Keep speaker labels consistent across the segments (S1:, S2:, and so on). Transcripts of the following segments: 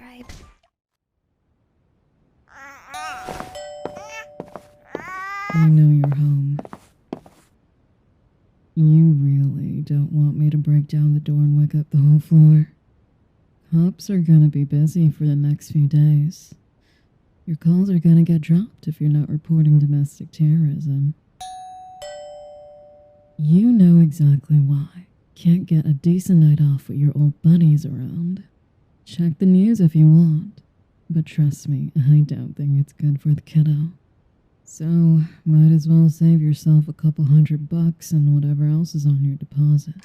S1: subscribe.
S2: I know you're home. You really don't want me to break down the door and wake up the whole floor? Cops are gonna be busy for the next few days. Your calls are gonna get dropped if you're not reporting domestic terrorism. You know exactly why. Can't get a decent night off with your old buddies around. Check the news if you want, but trust me, I don't think it's good for the kiddo. So, might as well save yourself a couple $100 and whatever else is on your deposit.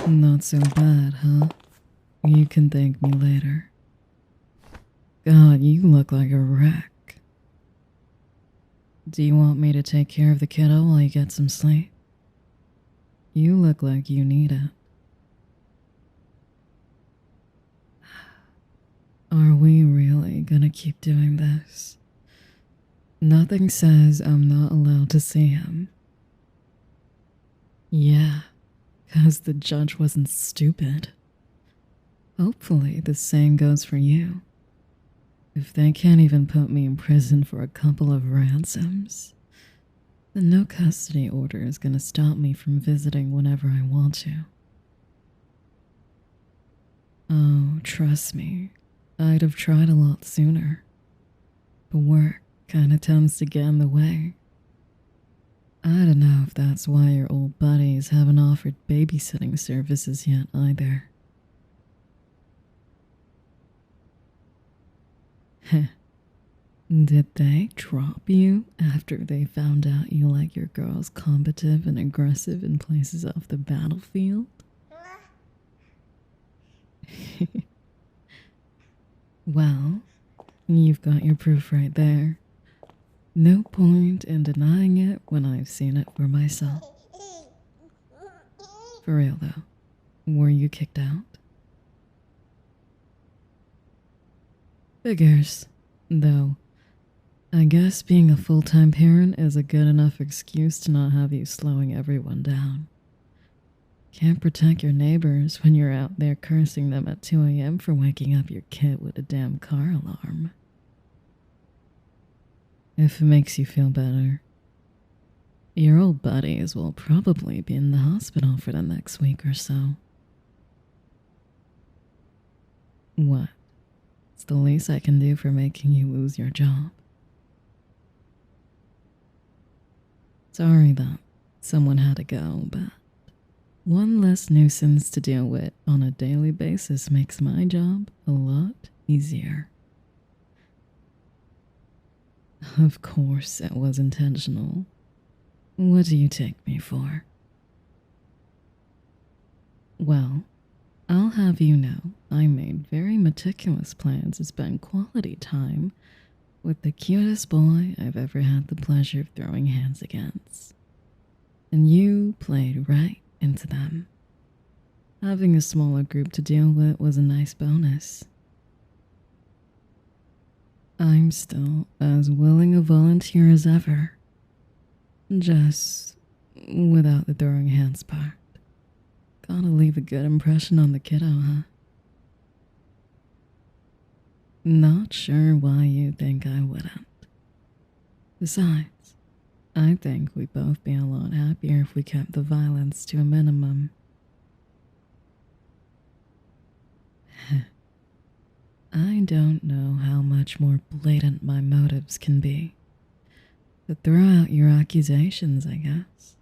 S2: Not so bad, huh? You can thank me later. God, you look like a wreck. Do you want me to take care of the kiddo while you get some sleep? You look like you need it. Are we really gonna keep doing this? Nothing says I'm not allowed to see him. Yeah, 'cause the judge wasn't stupid. Hopefully the same goes for you. If they can't even put me in prison for a couple of ransoms, then no custody order is gonna stop me from visiting whenever I want to. Oh, trust me, I'd have tried a lot sooner. But work kinda tends to get in the way. I don't know if that's why your old buddies haven't offered babysitting services yet either. Heh. Did they drop you after they found out you like your girls combative and aggressive in places off the battlefield? Well, you've got your proof right there. No point in denying it when I've seen it for myself. For real though, were you kicked out? Figures, though. I guess being a full-time parent is a good enough excuse to not have you slowing everyone down. Can't protect your neighbors when you're out there cursing them at 2 a.m. for waking up your kid with a damn car alarm. If it makes you feel better, your old buddies will probably be in the hospital for the next week or so. What? It's the least I can do for making you lose your job. Sorry that someone had to go, but one less nuisance to deal with on a daily basis makes my job a lot easier. Of course it was intentional. What do you take me for? Well, I'll have you know I made very meticulous plans to spend quality time with the cutest boy I've ever had the pleasure of throwing hands against. And you played right into them. Having a smaller group to deal with was a nice bonus. I'm still as willing a volunteer as ever. Just without the throwing hands part. Gotta leave a good impression on the kiddo, huh? Not sure why you think I wouldn't. Besides, I think we'd both be a lot happier if we kept the violence to a minimum. I don't know how much more blatant my motives can be. But throw out your accusations, I guess.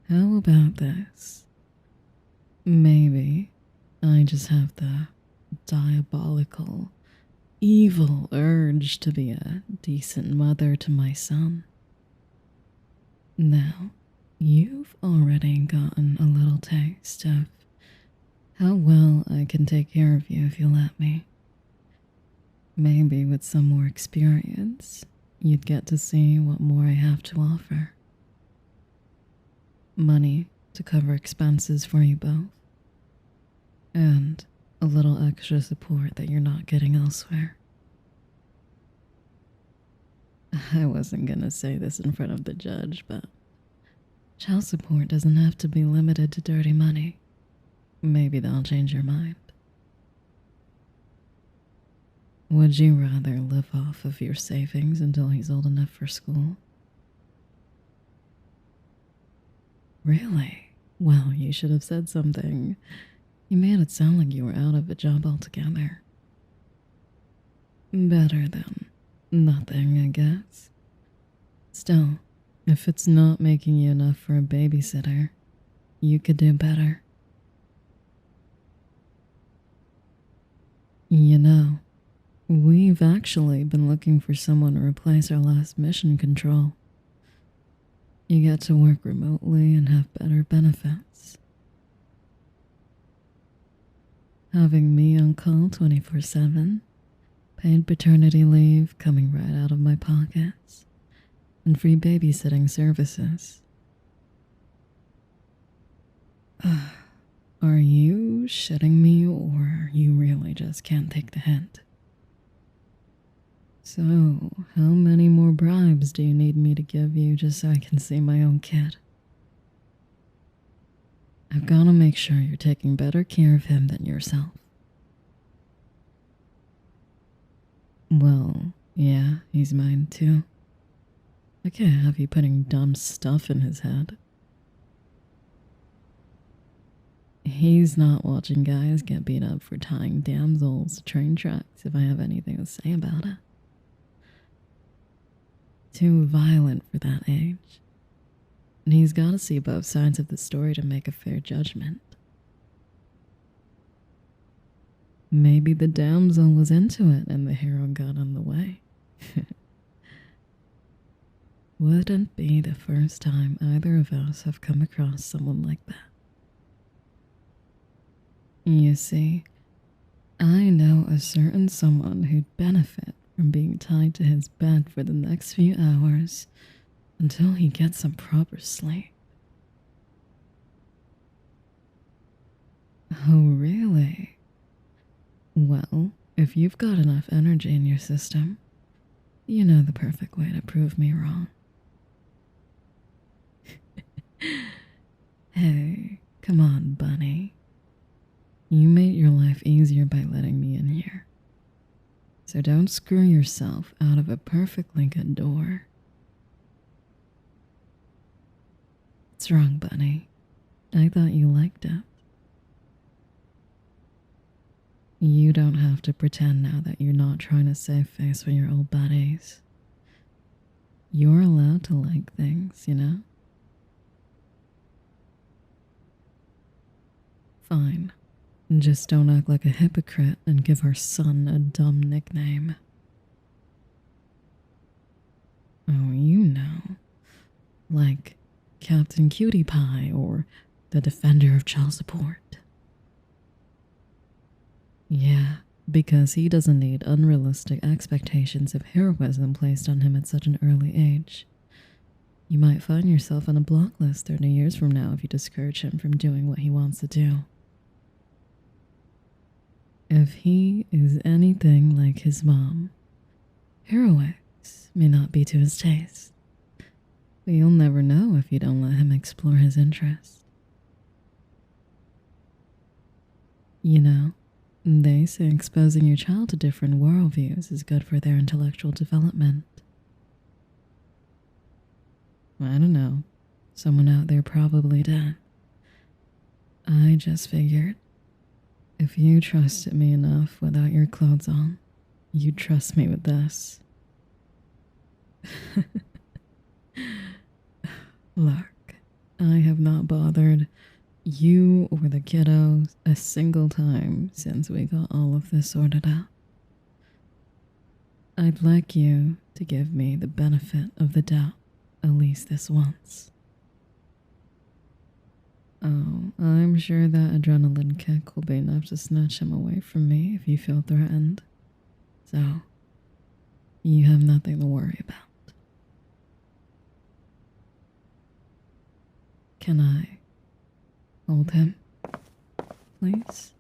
S2: How about this? Maybe I just have the diabolical, evil urge to be a decent mother to my son. Now, you've already gotten a little taste of how well I can take care of you if you let me. Maybe with some more experience, you'd get to see what more I have to offer. Money to cover expenses for you both. And a little extra support that you're not getting elsewhere. I wasn't gonna say this in front of the judge, but Child support doesn't have to be limited to dirty money. Maybe that'll change your mind. Would you rather live off of your savings until he's old enough for school? Really? Well, you should have said something. You made it sound like you were out of a job altogether. Better than nothing, I guess. Still, if it's not making you enough for a babysitter, you could do better. You know, we've actually been looking for someone to replace our last mission control. You get to work remotely and have better benefits. Having me on call 24/7, paid paternity leave coming right out of my pockets, and free babysitting services. Are you shitting me, or you really just can't take the hint? So, how many more bribes do you need me to give you just so I can see my own kid? I've got to make sure you're taking better care of him than yourself. Well, yeah, he's mine too. I can't have you putting dumb stuff in his head. He's not watching guys get beat up for tying damsels to train tracks if I have anything to say about it. Too violent for that age. And he's got to see both sides of the story to make a fair judgment. Maybe the damsel was into it and the hero got on the way. Wouldn't be the first time either of us have come across someone like that. You see, I know a certain someone who'd benefit from being tied to his bed for the next few hours until he gets some proper sleep. Oh, really? Well, if you've got enough energy in your system, you know the perfect way to prove me wrong. Hey, come on, bunny. You made your life easier by letting me in here. So don't screw yourself out of a perfectly good door. What's wrong, bunny? I thought you liked it. You don't have to pretend now that you're not trying to save face with your old buddies. You're allowed to like things, you know? Fine. Just don't act like a hypocrite and give our son a dumb nickname. Oh, you know. Like Captain Cutie Pie or the Defender of Child Support. Yeah, because he doesn't need unrealistic expectations of heroism placed on him at such an early age. You might find yourself on a block list 30 years from now if you discourage him from doing what he wants to do. If he is anything like his mom, heroics may not be to his taste. But you'll never know if you don't let him explore his interests. You know, they say exposing your child to different worldviews is good for their intellectual development. I don't know. Someone out there probably did. I just figured, if you trusted me enough without your clothes on, you'd trust me with this. Look, I have not bothered you or the kiddos a single time since we got all of this sorted out. I'd like you to give me the benefit of the doubt at least this once. Oh, I'm sure that adrenaline kick will be enough to snatch him away from me if you feel threatened. So, you have nothing to worry about. Can I hold him, please?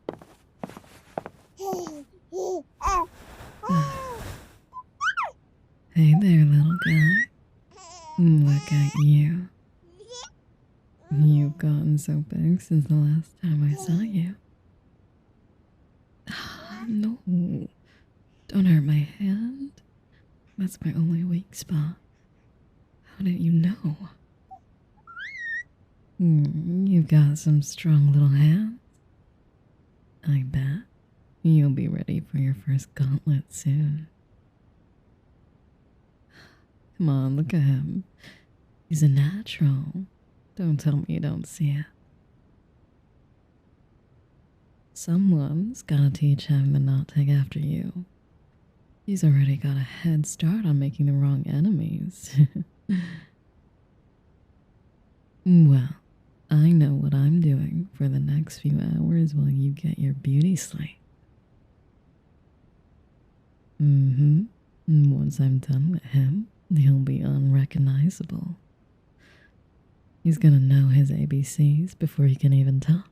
S2: Hey there, little guy. Look at you. You've gotten so big since the last time I saw you. No, don't hurt my hand. That's my only weak spot. How did you know? You've got some strong little hands. I bet you'll be ready for your first gauntlet soon. Come on, look at him. He's a natural. Don't tell me you don't see it. Someone's gotta teach him to not take after you. He's already got a head start on making the wrong enemies. Well, I know what I'm doing for the next few hours while you get your beauty sleep. Once I'm done with him, he'll be unrecognizable. He's gonna know his ABCs before he can even talk.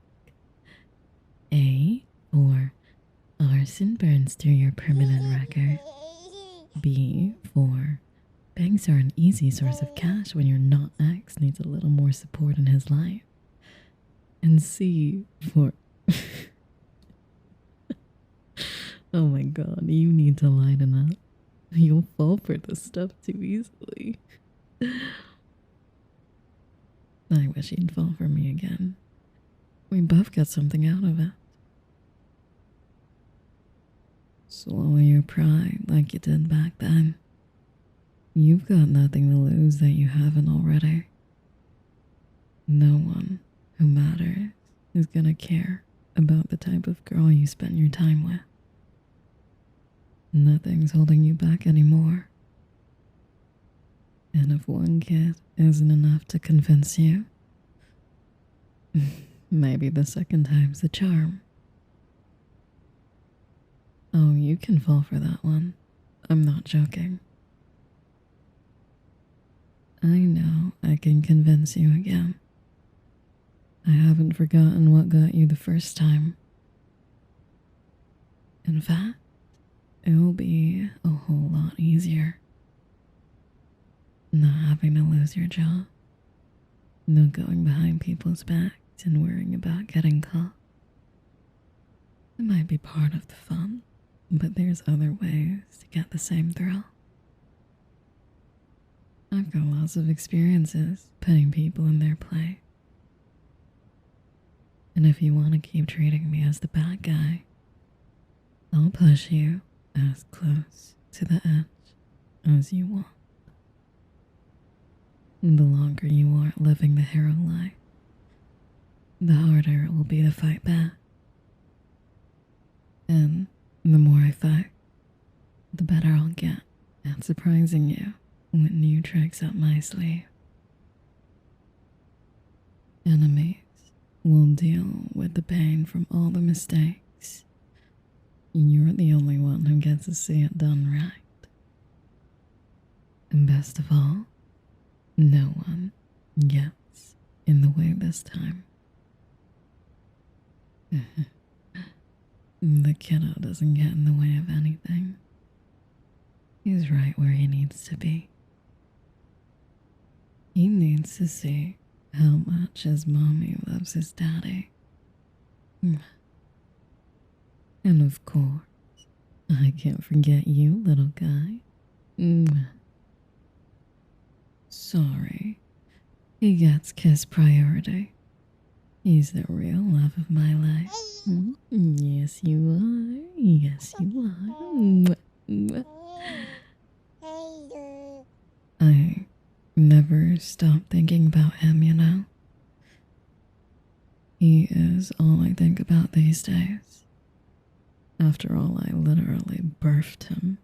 S2: A for arson burns through your permanent record. B for banks are an easy source of cash when your not ex needs a little more support in his life. And C for oh my god, you need to lighten up. You'll fall for this stuff too easily. I wish he'd fall for me again. We both got something out of it. Swallow your pride like you did back then. You've got nothing to lose that you haven't already. No one who matters is gonna care about the type of girl you spend your time with. Nothing's holding you back anymore. And if one kid isn't enough to convince you, maybe the second time's the charm. Oh, you can fall for that one. I'm not joking. I know I can convince you again. I haven't forgotten what got you the first time. In fact, it'll be a whole lot easier. Not having to lose your job. No going behind people's backs and worrying about getting caught. It might be part of the fun, but there's other ways to get the same thrill. I've got lots of experiences putting people in their place. And if you want to keep treating me as the bad guy, I'll push you as close to the edge as you want. The longer you aren't living the hero life, the harder it will be to fight back. And the more I fight, the better I'll get at surprising you with new tricks up my sleeve. Enemies will deal with the pain from all the mistakes. You're the only one who gets to see it done right. And best of all, no one gets in the way this time. The kiddo doesn't get in the way of anything. He's right where he needs to be. He needs to see how much his mommy loves his daddy. And of course, I can't forget you, little guy. Sorry, he gets kiss priority. He's the real love of my life. Yes, you are. Yes, you are. I never stop thinking about him, you know. He is all I think about these days. After all, I literally birthed him.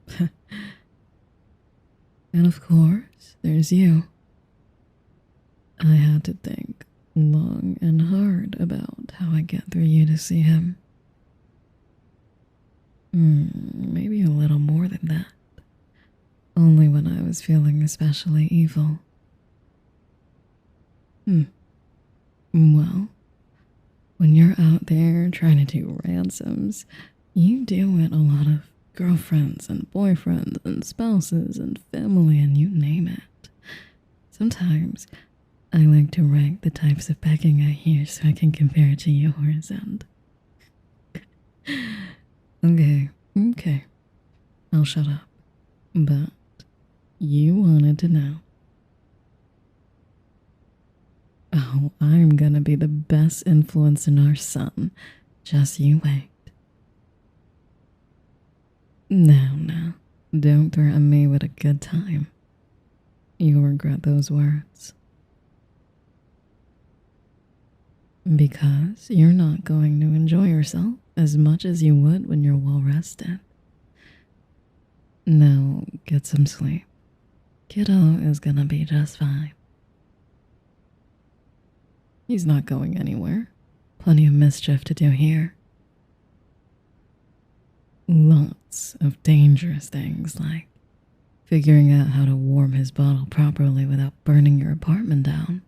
S2: And of course, there's you. I had to think long and hard about how I get through you to see him. Maybe a little more than that. Only when I was feeling especially evil. Well, when you're out there trying to do ransoms, you deal with a lot of girlfriends and boyfriends and spouses and family and you name it. Sometimes I like to rank the types of pecking I hear so I can compare it to yours and... Okay. I'll shut up. But you wanted to know. Oh, I'm gonna be the best influence in our son. Just you wait. Now, don't threaten me with a good time. You'll regret those words. Because you're not going to enjoy yourself as much as you would when you're well rested. Now, get some sleep. Kiddo is gonna be just fine. He's not going anywhere. Plenty of mischief to do here. Lots of dangerous things like figuring out how to warm his bottle properly without burning your apartment down.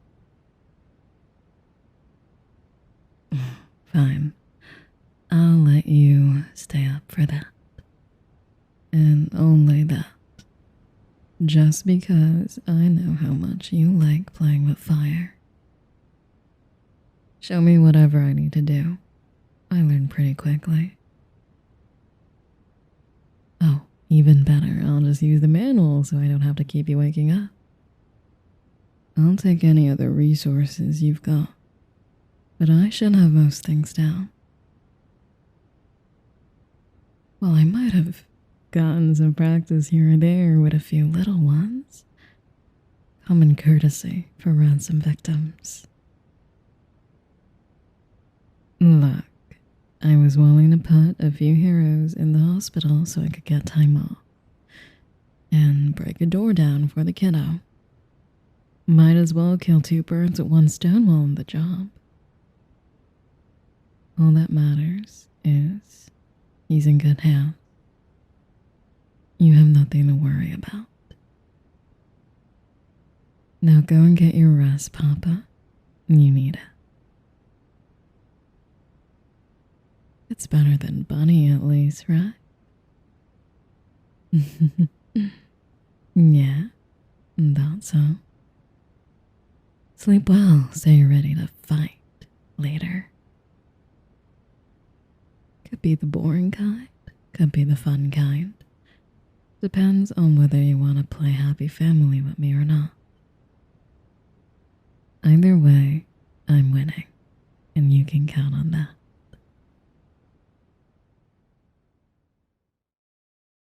S2: Fine. I'll let you stay up for that. And only that. Just because I know how much you like playing with fire. Show me whatever I need to do. I learn pretty quickly. Oh, even better, I'll just use the manual so I don't have to keep you waking up. I'll take any other resources you've got, but I should have most things down. Well, I might have gotten some practice here or there with a few little ones. Common courtesy for ransom victims. Look, I was willing to put a few heroes in the hospital so I could get time off. And break a door down for the kiddo. Might as well kill two birds with one stone while on the job. All that matters is he's in good hands. You have nothing to worry about. Now go and get your rest, Papa. You need it. It's better than Bunny at least, right? Yeah, thought so. Sleep well so you're ready to fight later. Could be the boring kind, could be the fun kind. Depends on whether you want to play happy family with me or not. Either way, I'm winning, and you can count on that.